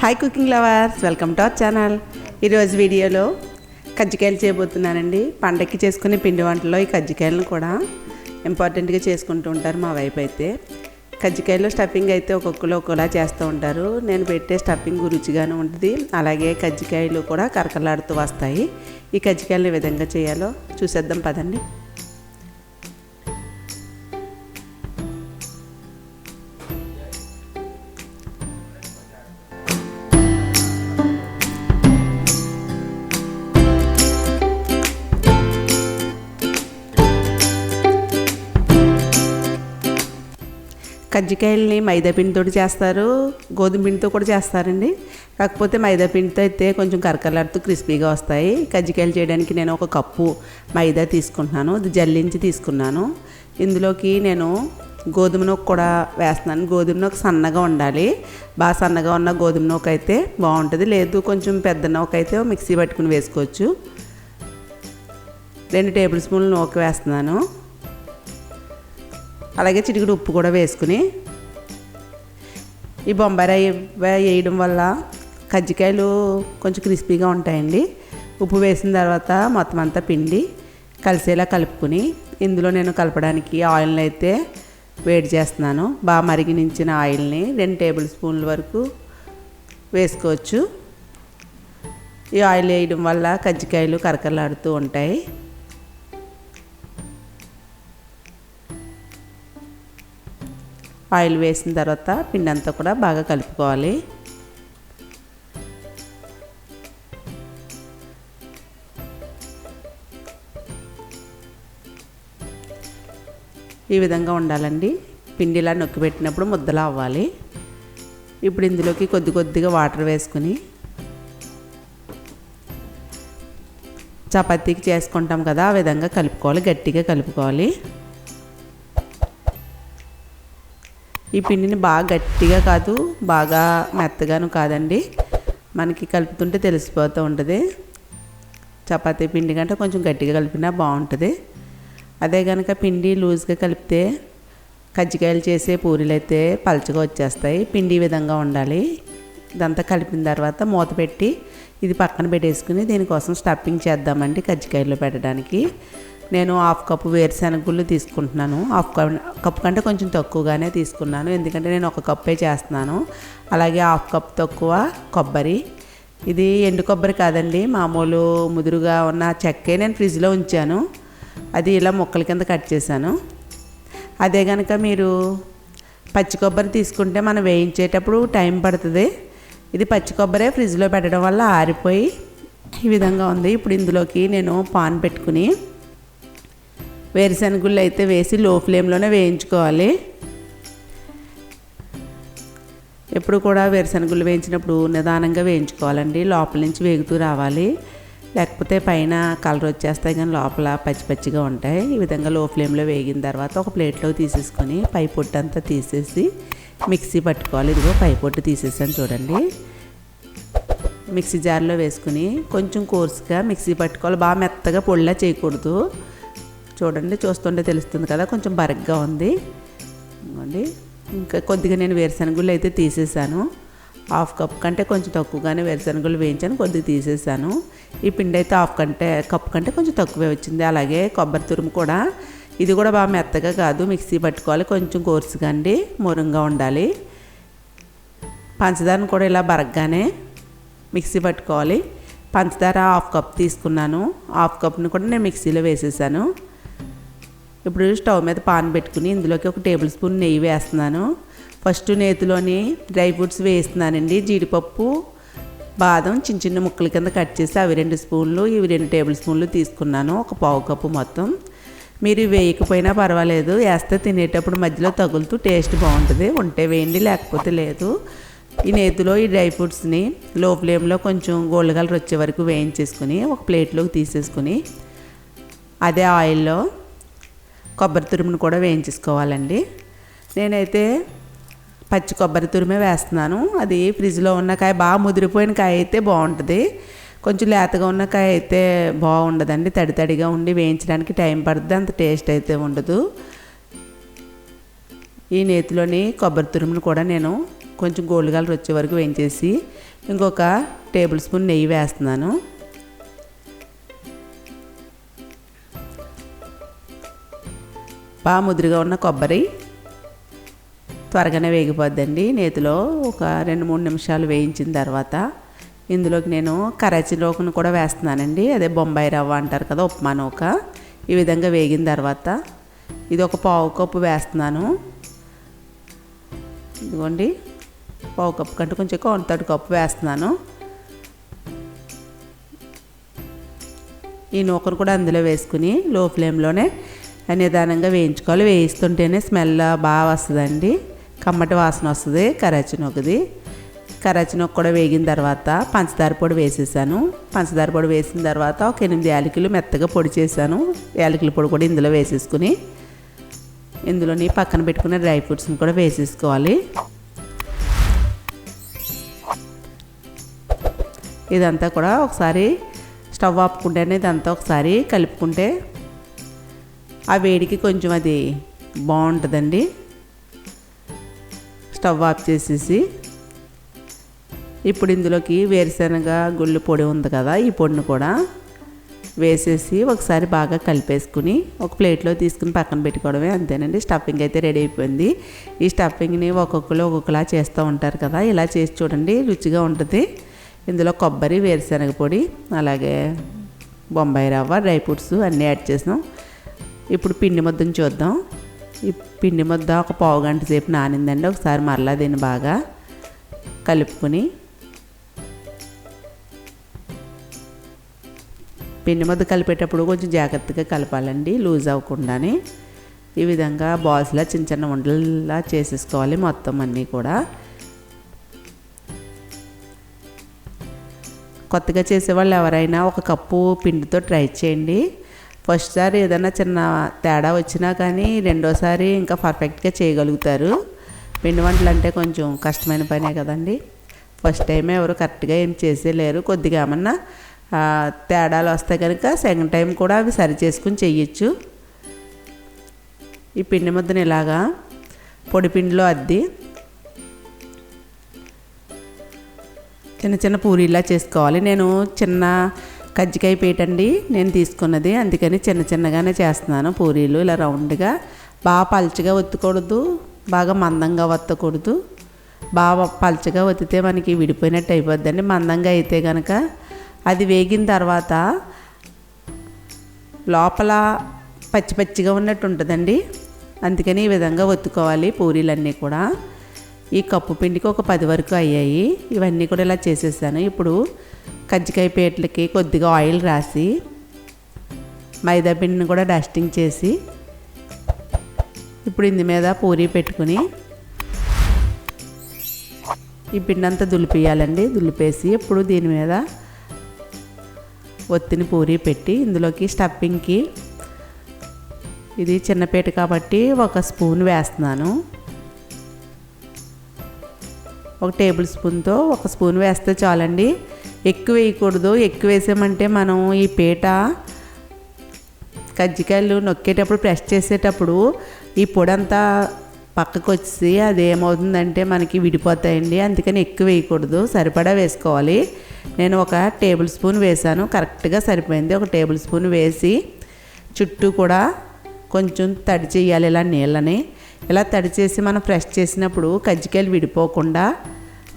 Hi cooking lovers, welcome to our channel. ఈరోజు వీడియోలో కజ్జికాయలు చేయబోతున్నానండి. పండక్కి చేసుకునే పిండి వంటల్లో ఈ కజ్జికాయలను కూడా ఇంపార్టెంట్గా చేసుకుంటూ ఉంటారు మా వైపు అయితే. కజ్జికాయలో స్టఫింగ్ అయితే ఒక్కొక్కరు ఒక్కోలా చేస్తూ ఉంటారు. నేను పెట్టే స్టఫింగ్ రుచిగానే ఉంటుంది, అలాగే కజ్జికాయలు కూడా కరకలాడుతూ వస్తాయి. ఈ కజ్జికాయలు ఏ విధంగా చేయాలో చూసేద్దాం పదండి. కజ్జికాయలని మైదా పిండితో చేస్తారు, గోధుమ పిండితో కూడా చేస్తారండి. కాకపోతే మైదా పిండితో అయితే కొంచెం కరకలాడుతూ క్రిస్పీగా వస్తాయి. కజ్జికాయలు చేయడానికి నేను ఒక కప్పు మైదా తీసుకుంటున్నాను, ఇది జల్లించి తీసుకున్నాను. ఇందులోకి నేను గోధుమ నూక కూడా వేస్తున్నాను. గోధుమ నూక సన్నగా ఉండాలి, బాగా సన్నగా ఉన్న గోధుమ నూక అయితే బాగుంటుంది. లేదు కొంచెం పెద్ద నూక అయితే మిక్సీ పట్టుకుని వేసుకోవచ్చు. 2 టేబుల్ స్పూన్లు నూక వేస్తున్నాను, అలాగే చిటికెడు ఉప్పు కూడా వేసుకుని. ఈ బొంబాయి రవ్వ వేయడం వల్ల కజ్జికాయలు కొంచెం క్రిస్పీగా ఉంటాయండి. ఉప్పు వేసిన తర్వాత మొత్తం అంతా పిండి కలిసేలా కలుపుకుని ఇందులో నేను కలపడానికి ఆయిల్ని అయితే వేడి చేస్తున్నాను. బాగా మరిగించిన ఆయిల్ని 2 టేబుల్ స్పూన్ల వరకు వేసుకోవచ్చు. ఈ ఆయిల్ వేయడం వల్ల కజ్జికాయలు కరకరలాడుతూ ఉంటాయి. ఆయిల్ వేసిన తర్వాత పిండి అంతా కూడా బాగా కలుపుకోవాలి. ఈ విధంగా ఉండాలండి. పిండి ఇలా నొక్కి పెట్టినప్పుడు ముద్దలా అవ్వాలి. ఇప్పుడు ఇందులోకి కొద్దిగా వాటర్ వేసుకుని చపాతీకి చేసుకుంటాం కదా, ఆ విధంగా కలుపుకోవాలి, గట్టిగా కలుపుకోవాలి. ఈ పిండిని బాగా గట్టిగా కాదు, బాగా మెత్తగాను కాదండి, మనకి కలుపుతుంటే తెలిసిపోతూ ఉంటుంది. చపాతీ పిండి కంటే కొంచెం గట్టిగా కలిపినా బాగుంటుంది. అదే కనుక పిండి లూజ్గా కలిపితే కజ్జికాయలు చేసే పూరీలు అయితే పలచగా వచ్చేస్తాయి. పిండి ఈ విధంగా ఉండాలి. ఇదంతా కలిపిన తర్వాత మూత పెట్టి ఇది పక్కన పెట్టేసుకుని దీనికోసం స్టఫింగ్ చేద్దామండి. కజ్జికాయల్లో పెట్టడానికి నేను 1/2 కప్పు వేరుశనగ గుళ్ళు తీసుకుంటున్నాను. 1/2 కప్పు కంటే కొంచెం తక్కువగానే తీసుకున్నాను, ఎందుకంటే నేను 1 కప్పే చేస్తున్నాను. అలాగే 1/2 కప్పు తక్కువ కొబ్బరి. ఇది ఎండు కొబ్బరి కాదండి, మామూలు ముదురుగా ఉన్న చెక్కే నేను ఫ్రిడ్జ్లో ఉంచాను. అది ఇలా ముక్కల కింద కట్ చేశాను. అదే కనుక మీరు పచ్చి కొబ్బరి తీసుకుంటే మనం వేయించేటప్పుడు టైం పడుతుంది. ఇది పచ్చి కొబ్బరే ఫ్రిడ్జ్లో పెట్టడం వల్ల ఆరిపోయి ఈ విధంగా ఉంది. ఇప్పుడు ఇందులోకి నేను పాన్ పెట్టుకుని వేరుశనగుళ్ళు అయితే వేసి లో ఫ్లేమ్లోనే వేయించుకోవాలి. ఎప్పుడు కూడా వేరుశనగుళ్ళు వేయించినప్పుడు నిదానంగా వేయించుకోవాలండి, లోపల నుంచి వేగుతూ రావాలి. లేకపోతే పైన కలర్ వచ్చేస్తాయి కానీ లోపల పచ్చిగా ఉంటాయి. ఈ విధంగా లో ఫ్లేమ్లో వేగిన తర్వాత ఒక ప్లేట్లో తీసేసుకొని పై పొట్టు అంతా తీసేసి మిక్సీ పట్టుకోవాలి. ఇదిగో పై పొట్టు తీసేసాను చూడండి. మిక్సీ జార్లో వేసుకుని కొంచెం కోర్సుగా మిక్సీ పట్టుకోవాలి, బాగా మెత్తగా పొడిలా చేయకూడదు. చూడండి, చూస్తుంటే తెలుస్తుంది కదా, కొంచెం బరగ్గా ఉంది అండి. ఇంకా కొద్దిగా నేను వేరుశనగుళ్ళు అయితే తీసేసాను. 1/2 కప్పు కంటే కొంచెం తక్కువగానే వేరుశనగుళ్ళు వేయించాను, కొద్దిగా తీసేసాను. ఈ పిండి అయితే 1/2 కప్పు కంటే కొంచెం తక్కువే వచ్చింది. అలాగే కొబ్బరి తురుము కూడా, ఇది కూడా బాగా మెత్తగా కాదు, మిక్సీ పట్టుకోవాలి, కొంచెం కోర్సుగా అండి, మురంగా ఉండాలి. పంచదారను కూడా ఇలా బరగ్గానే మిక్సీ పట్టుకోవాలి. పంచదార 1/2 కప్పు తీసుకున్నాను, 1/2 కప్పుని కూడా నేను మిక్సీలో వేసేసాను. ఇప్పుడు స్టవ్ మీద పాన్ పెట్టుకుని ఇందులోకి 1 టేబుల్ స్పూన్ నెయ్యి వేస్తున్నాను. ఫస్ట్ నేతిలోని డ్రై ఫ్రూట్స్ వేస్తున్నానండి. జీడిపప్పు, బాదం చిన్న ముక్కల కింద కట్ చేసి అవి 2 స్పూన్లు, ఇవి 2 టేబుల్ స్పూన్లు తీసుకున్నాను. ఒక 1/2 కప్పు మొత్తం. మీరు వేయకపోయినా పర్వాలేదు, వేస్తే తినేటప్పుడు మధ్యలో తగులుతూ టేస్ట్ బాగుంటుంది. ఉంటే వేయండి, లేకపోతే లేదు. ఈ నేతిలో ఈ డ్రై ఫ్రూట్స్ని లో ఫ్లేమ్లో కొంచెం గోల్డ్ కలర్ వచ్చే వరకు వేయించేసుకుని ఒక ప్లేట్లోకి తీసేసుకుని అదే ఆయిల్లో కొబ్బరి తురుమును కూడా వేయించేసుకోవాలండి. నేనైతే పచ్చి కొబ్బరి తురుమే వేస్తున్నాను. అది ఫ్రిడ్జ్లో ఉన్న కాయ, బాగా ముదిరిపోయిన కాయ అయితే బాగుంటుంది, కొంచెం లేతగా ఉన్న కాయ అయితే బాగుండదండి. తడిగా ఉండి వేయించడానికి టైం పడుతుంది, అంత టేస్ట్ అయితే ఉండదు. ఈ నేతిలోని కొబ్బరి తురుమును కూడా నేను కొంచెం గోల్డ్ కలర్ వచ్చే వరకు వేయించేసి ఇంకొక టేబుల్ స్పూన్ నెయ్యి వేస్తున్నాను. బాగా ముదురుగా ఉన్న కొబ్బరి త్వరగానే వేగిపోద్దండి. నేతిలో ఒక 2-3 నిమిషాలు వేయించిన తర్వాత ఇందులోకి నేను కరాచీ నూకను కూడా వేస్తున్నానండి. అదే బొంబాయి రవ్వ అంటారు కదా, ఉప్మా నూక. ఈ విధంగా వేగిన తర్వాత ఇది ఒక పావు కప్పు వేస్తున్నాను. ఇదిగోండి, పావు కప్పు కంటే కొంచెం ఎక్కువ 1/3 కప్పు వేస్తున్నాను. ఈ నూకను కూడా అందులో వేసుకుని లో ఫ్లేమ్లోనే నిదానంగా వేయించుకోవాలి. వేయిస్తుంటేనే స్మెల్ బాగా వస్తుందండి, కమ్మటి వాసన వస్తుంది కరాచీ నూకది. కరాచీ నూక కూడా వేగిన తర్వాత పంచదార పొడి వేసేసాను. పంచదార పొడి వేసిన తర్వాత ఒక 8 యాలకులు మెత్తగా పొడి చేశాను. యాలకుల పొడి కూడా ఇందులో వేసేసుకుని ఇందులోని పక్కన పెట్టుకున్న డ్రై ఫ్రూట్స్ని కూడా వేసేసుకోవాలి. ఇదంతా కూడా ఒకసారి స్టవ్ ఆపుకుంటేనే ఇదంతా ఒకసారి కలుపుకుంటే ఆ వేడికి కొంచెం అది బాగుంటుందండి. స్టవ్ ఆఫ్ చేసేసి ఇప్పుడు ఇందులోకి వేరుశనగ గుళ్ళు పొడి ఉంది కదా, ఈ పొడిని కూడా వేసేసి ఒకసారి బాగా కలిపేసుకుని ఒక ప్లేట్లో తీసుకుని పక్కన పెట్టుకోవడమే, అంతేనండి. స్టఫింగ్ అయితే రెడీ అయిపోయింది. ఈ స్టఫింగ్ని ఒక్కొక్కరు ఒక్కొక్కలా చేస్తూ ఉంటారు కదా, ఇలా చేసి చూడండి, రుచిగా ఉంటుంది. ఇందులో కొబ్బరి, వేరుశనగ పొడి, అలాగే బొంబాయి రవ్వ, డ్రై ఫ్రూట్స్ అన్నీ యాడ్ చేసాం. ఇప్పుడు పిండి ముద్దను చూద్దాం. ఈ పిండి ముద్ద ఒక పావు గంట సేపు నానిందండి. ఒకసారి మరలా దీన్ని బాగా కలుపుకొని పిండి ముద్ద కలిపేటప్పుడు కొంచెం జాగ్రత్తగా కలపాలండి, లూజ్ అవ్వకుండానే. ఈ విధంగా బాల్స్లా చిన్న చిన్న ఉండలా చేసేసుకోవాలి మొత్తం అన్నీ కూడా. కొత్తగా చేసేవాళ్ళు ఎవరైనా ఒక కప్పు పిండితో ట్రై చేయండి. ఫస్ట్ సారి ఏదైనా చిన్న తేడా వచ్చినా కానీ రెండోసారి ఇంకా పర్ఫెక్ట్గా చేయగలుగుతారు. పిండి వంటలు అంటే కొంచెం కష్టమైన పనే కదండి. ఫస్ట్ టైం ఎవరు కరెక్ట్గా ఏం చేసేలేరు. కొద్దిగా ఏమన్నా తేడాలు వస్తే కనుక సెకండ్ టైం కూడా అవి సరి చేసుకుని చెయ్యొచ్చు. ఈ పిండి ముద్దను ఇలాగా పొడి పిండిలో అద్ది చిన్న చిన్న పూరీలా చేసుకోవాలి. నేను చిన్న కజ్జికాయ పీట అండి నేను తీసుకున్నది, అందుకని చిన్న చిన్నగానే చేస్తున్నాను పూరీలు. ఇలా రౌండ్గా బాగా పల్చగా ఒత్తకూడదు, బాగా మందంగా ఒత్తకూడదు. బాగా పల్చగా ఒత్తితే మనకి విడిపోయినట్టు అయిపోద్దండి. మందంగా అయితే కనుక అది వేగిన తర్వాత లోపల పచ్చి పచ్చిగా ఉన్నట్టు ఉంటుందండి. అందుకని ఈ విధంగా ఒత్తుకోవాలి పూరీలన్నీ కూడా. ఈ కప్పు పిండికి ఒక 10 వరకు అయ్యాయి. ఇవన్నీ కూడా ఇలా చేసేసాను. ఇప్పుడు కజ్జికాయ పీటలకి కొద్దిగా ఆయిల్ రాసి మైదా పిండిని కూడా డస్టింగ్ చేసి ఇప్పుడు ఇందు మీద పూరీ పెట్టుకుని ఈ పిండి అంతా దులిపేయాలండి. దులిపేసి ఇప్పుడు దీని మీద ఒత్తిని పూరీ పెట్టి ఇందులోకి స్టఫింగ్కి ఇది చిన్న పీట కాబట్టి 1 స్పూన్ వేస్తున్నాను. 1 టేబుల్ స్పూన్తో 1 స్పూన్ వేస్తే చాలండి, ఎక్కువ వేయకూడదు. ఎక్కువ వేసామంటే మనం ఈ పీట కజ్జికాయలు నొక్కేటప్పుడు ప్రెస్ చేసేటప్పుడు ఈ పొడి అంతా పక్కకు వచ్చి అది ఏమవుతుందంటే మనకి విడిపోతాయండి. అందుకని ఎక్కువ వేయకూడదు, సరిపడా వేసుకోవాలి. నేను 1 టేబుల్ స్పూన్ వేసాను, కరెక్ట్గా సరిపోయింది. 1 టేబుల్ స్పూన్ వేసి చుట్టూ కూడా కొంచెం తడి చేయాలి. ఇలా నీళ్ళని ఇలా తడి చేసి మనం ఫ్రెష్ చేసినప్పుడు కజ్జికాయలు విడిపోకుండా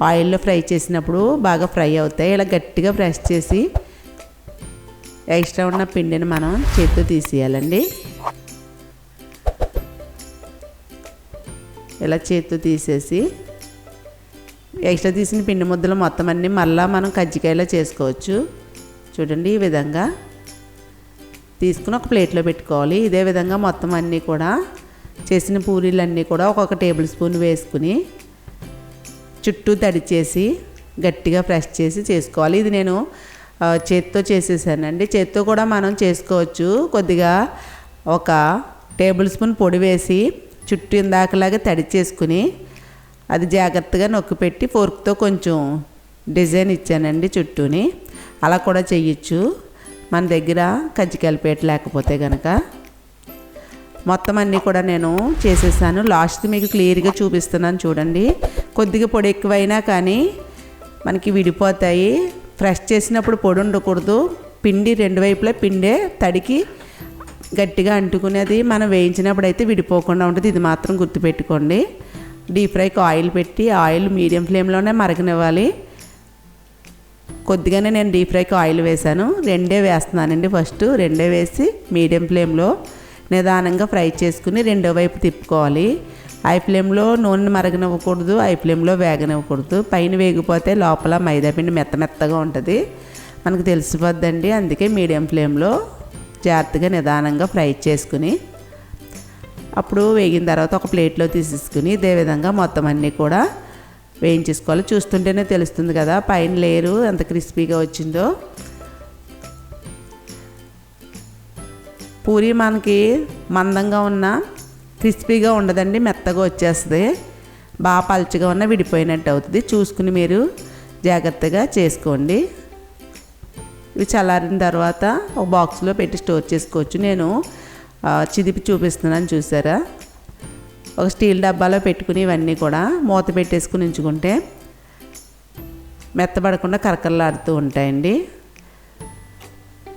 ఆయిల్లో ఫ్రై చేసినప్పుడు బాగా ఫ్రై అవుతాయి. ఇలా గట్టిగా ఫ్రెష్ చేసి ఎక్స్ట్రా ఉన్న పిండిని మనం చేతితో తీసేయాలండి. ఇలా చేతితో తీసేసి ఎక్స్ట్రా తీసిన పిండి ముద్దలు మొత్తం అన్నీ మళ్ళీ మనం కజ్జికాయలో చేసుకోవచ్చు. చూడండి, ఈ విధంగా తీసుకుని ఒక ప్లేట్లో పెట్టుకోవాలి. ఇదే విధంగా మొత్తం అన్నీ కూడా చేసిన పూరీలన్నీ కూడా 1 టేబుల్ స్పూన్ వేసుకుని చుట్టూ తడి చేసి గట్టిగా ప్రెస్ చేసి చేసుకోవాలి. ఇది నేను చేత్తో చేసేసానండి. చేత్తో కూడా మనం చేసుకోవచ్చు. కొద్దిగా 1 టేబుల్ స్పూన్ పొడి వేసి చుట్టూ ఇందాకలాగా తడి చేసుకుని అది జాగ్రత్తగా నొక్కి పెట్టి ఫోర్క్తో కొంచెం డిజైన్ ఇచ్చానండి చుట్టూని. అలా కూడా చెయ్యొచ్చు మన దగ్గర కజ్జికాయల పీట లేకపోతే కనుక. మొత్తం అన్నీ కూడా నేను చేసేసాను. లాస్ట్ మీకు క్లియర్గా చూపిస్తున్నాను చూడండి. కొద్దిగా పొడి ఎక్కువైనా కానీ మనకి విడిపోతాయి. ఫ్రెష్ చేసినప్పుడు పొడి ఉండకూడదు. పిండి రెండు వైపులా పిండే తడికి గట్టిగా అంటుకునేది మనం వేయించినప్పుడు అయితే విడిపోకుండా ఉంటుంది. ఇది మాత్రం గుర్తుపెట్టుకోండి. డీప్ ఫ్రైకి ఆయిల్ పెట్టి ఆయిల్ మీడియం ఫ్లేమ్లోనే మరగనివ్వాలి. కొద్దిగానే నేను డీప్ ఫ్రైకి ఆయిల్ వేసాను. రెండే వేస్తున్నానండి. ఫస్ట్ రెండే వేసి మీడియం ఫ్లేమ్లో నిదానంగా ఫ్రై చేసుకుని రెండో వైపు తిప్పుకోవాలి. హై ఫ్లేమ్లో నూనె మరగనివ్వకూడదు, హై ఫ్లేమ్లో వేగనివ్వకూడదు. పైన వేగిపోతే లోపల మైదాపిండి మెత్తగా ఉంటుంది, మనకు తెలిసిపోద్దండి. అందుకే మీడియం ఫ్లేమ్లో జాగ్రత్తగా నిదానంగా ఫ్రై చేసుకుని అప్పుడు వేగిన తర్వాత ఒక ప్లేట్లో తీసేసుకుని ఇదే విధంగా మొత్తం అన్నీ కూడా వేయించేసుకోవాలి. చూస్తుంటేనే తెలుస్తుంది కదా పైన లేయరు ఎంత క్రిస్పీగా వచ్చిందో. పూరి మనకి మందంగా ఉన్న క్రిస్పీగా ఉండదండి, మెత్తగా వచ్చేస్తుంది. బాగా పలుచగా ఉన్న విడిపోయినట్టు అవుతుంది. చూసుకుని మీరు జాగ్రత్తగా చేసుకోండి. ఇవి చల్లారిన తర్వాత ఒక బాక్స్లో పెట్టి స్టోర్ చేసుకోవచ్చు. నేను చిదిపి చూపిస్తున్నాను చూసారా. ఒక స్టీల్ డబ్బాలో పెట్టుకుని ఇవన్నీ కూడా మూత పెట్టేసుకుని ఉంచుకుంటే మెత్తబడకుండా కరకరలాడుతూ ఉంటాయండి.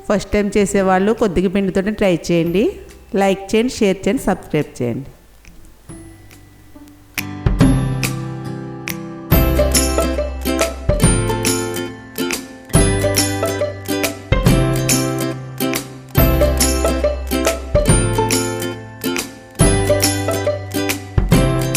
ఫస్ట్ టైం చేసేవాళ్ళు కొద్దిగా పిండితోనే ట్రై చేయండి. లైక్ చేయండి, షేర్ చేయండి, సబ్స్క్రైబ్ చేయండి.